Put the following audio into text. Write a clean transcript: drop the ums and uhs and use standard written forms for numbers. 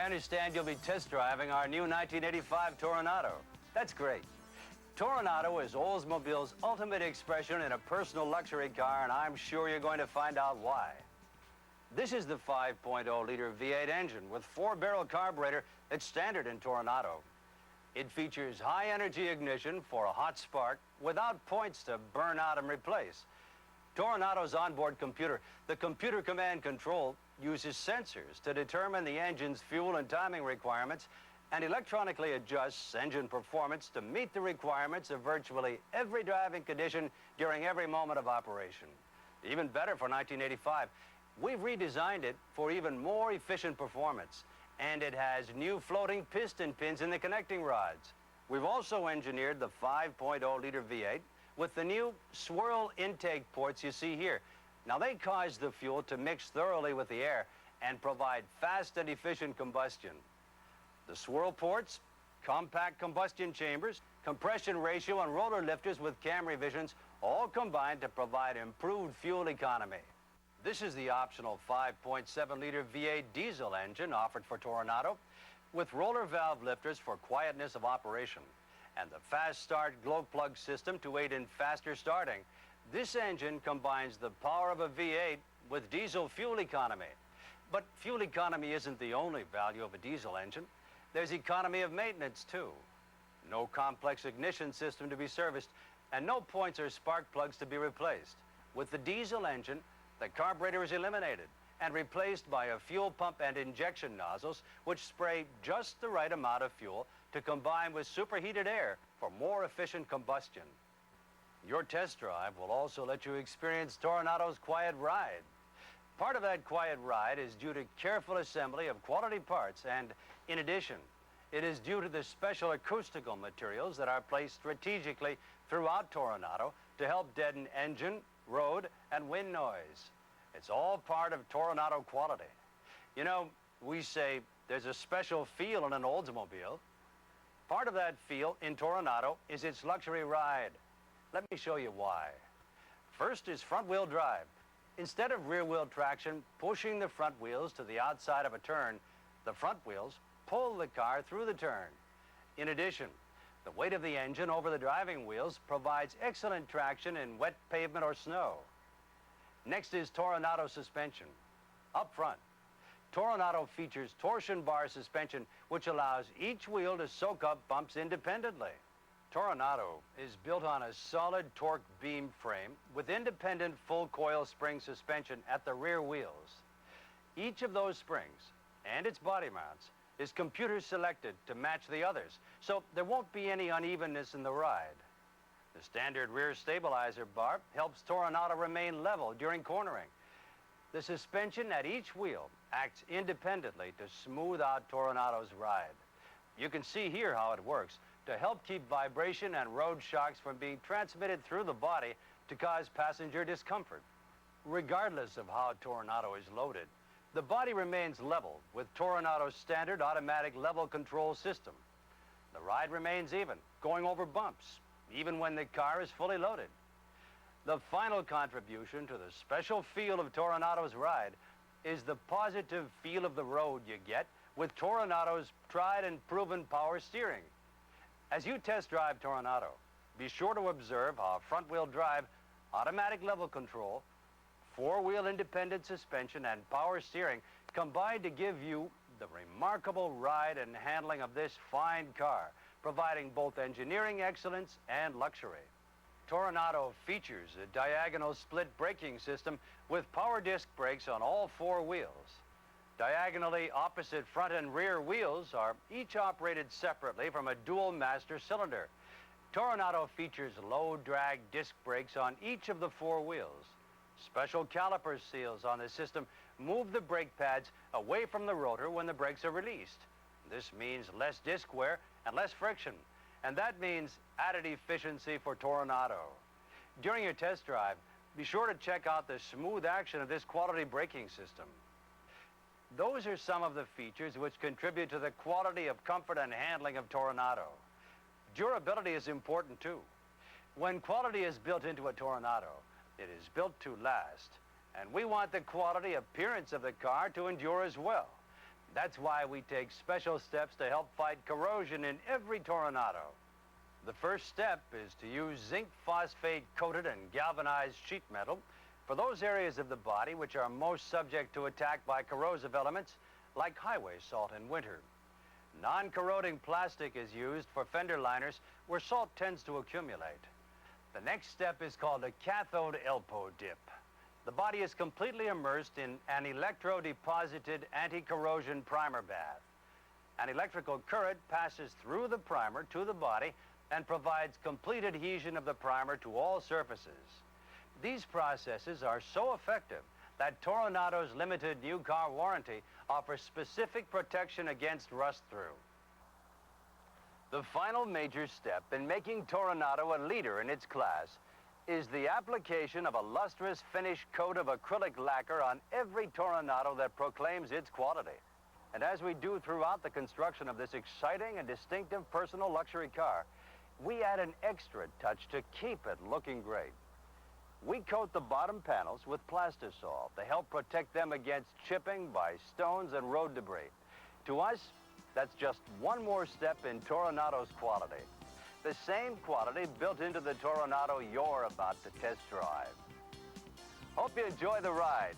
understand you'll be test driving our new 1985 Toronado. That's great. Toronado is Oldsmobile's ultimate expression in a personal luxury car, and I'm sure you're going to find out why. This is the 5.0-liter V8 engine with 4-barrel carburetor that's standard in Toronado. It features high-energy ignition for a hot spark without points to burn out and replace. Toronado's onboard computer, the computer command control, uses sensors to determine the engine's fuel and timing requirements and electronically adjusts engine performance to meet the requirements of virtually every driving condition during every moment of operation. Even better for 1985, we've redesigned it for even more efficient performance, and it has new floating piston pins in the connecting rods. We've also engineered the 5.0-liter V8 with the new swirl intake ports you see here. Now, they cause the fuel to mix thoroughly with the air and provide fast and efficient combustion. The swirl ports, compact combustion chambers, compression ratio, and roller lifters with cam revisions all combine to provide improved fuel economy. This is the optional 5.7-liter V8 diesel engine offered for Toronado with roller valve lifters for quietness of operation and the fast start glow plug system to aid in faster starting. This engine combines the power of a V8 with diesel fuel economy. But fuel economy isn't the only value of a diesel engine. There's economy of maintenance, too. No complex ignition system to be serviced, and no points or spark plugs to be replaced. With the diesel engine, the carburetor is eliminated and replaced by a fuel pump and injection nozzles, which spray just the right amount of fuel to combine with superheated air for more efficient combustion. Your test drive will also let you experience Toronado's quiet ride. Part of that quiet ride is due to careful assembly of quality parts, and in addition, it is due to the special acoustical materials that are placed strategically throughout Toronado to help deaden engine, road, and wind noise. It's all part of Toronado quality. You know, we say there's a special feel in an Oldsmobile. Part of that feel in Toronado is its luxury ride. Let me show you why. First is front-wheel drive. Instead of rear-wheel traction pushing the front wheels to the outside of a turn, the front wheels pull the car through the turn. In addition, the weight of the engine over the driving wheels provides excellent traction in wet pavement or snow. Next is Toronado suspension. Up front, Toronado features torsion bar suspension, which allows each wheel to soak up bumps independently. Toronado is built on a solid torque beam frame with independent full coil spring suspension at the rear wheels. Each of those springs and its body mounts is computer selected to match the others, so there won't be any unevenness in the ride. The standard rear stabilizer bar helps Toronado remain level during cornering. The suspension at each wheel acts independently to smooth out Toronado's ride. You can see here how it works to help keep vibration and road shocks from being transmitted through the body to cause passenger discomfort. Regardless of how Toronado is loaded, the body remains level with Toronado's standard automatic level control system. The ride remains even, going over bumps, even when the car is fully loaded. The final contribution to the special feel of Toronado's ride is the positive feel of the road you get with Toronado's tried and proven power steering. As you test drive Toronado, be sure to observe how front-wheel drive, automatic level control, four-wheel independent suspension, and power steering combine to give you the remarkable ride and handling of this fine car, providing both engineering excellence and luxury. Toronado features a diagonal split braking system with power disc brakes on all four wheels. Diagonally opposite front and rear wheels are each operated separately from a dual master cylinder. Toronado features low drag disc brakes on each of the four wheels. Special caliper seals on the system move the brake pads away from the rotor when the brakes are released. This means less disc wear and less friction, and that means added efficiency for Toronado. During your test drive, be sure to check out the smooth action of this quality braking system. Those are some of the features which contribute to the quality of comfort and handling of Toronado. Durability is important too. When quality is built into a Toronado, it is built to last, and we want the quality appearance of the car to endure as well. That's why we take special steps to help fight corrosion in every Toronado. The first step is to use zinc phosphate coated and galvanized sheet metal for those areas of the body which are most subject to attack by corrosive elements like highway salt in winter. Non-corroding plastic is used for fender liners where salt tends to accumulate. The next step is called a cathode ELPO dip. The body is completely immersed in an electro-deposited anti-corrosion primer bath. An electrical current passes through the primer to the body and provides complete adhesion of the primer to all surfaces. These processes are so effective that Toronado's limited new car warranty offers specific protection against rust-through. The final major step in making Toronado a leader in its class is the application of a lustrous finish coat of acrylic lacquer on every Toronado that proclaims its quality. And as we do throughout the construction of this exciting and distinctive personal luxury car, we add an extra touch to keep it looking great. We coat the bottom panels with plastisol to help protect them against chipping by stones and road debris. To us, that's just one more step in Toronado's quality. The same quality built into the Toronado you're about to test drive. Hope you enjoy the ride.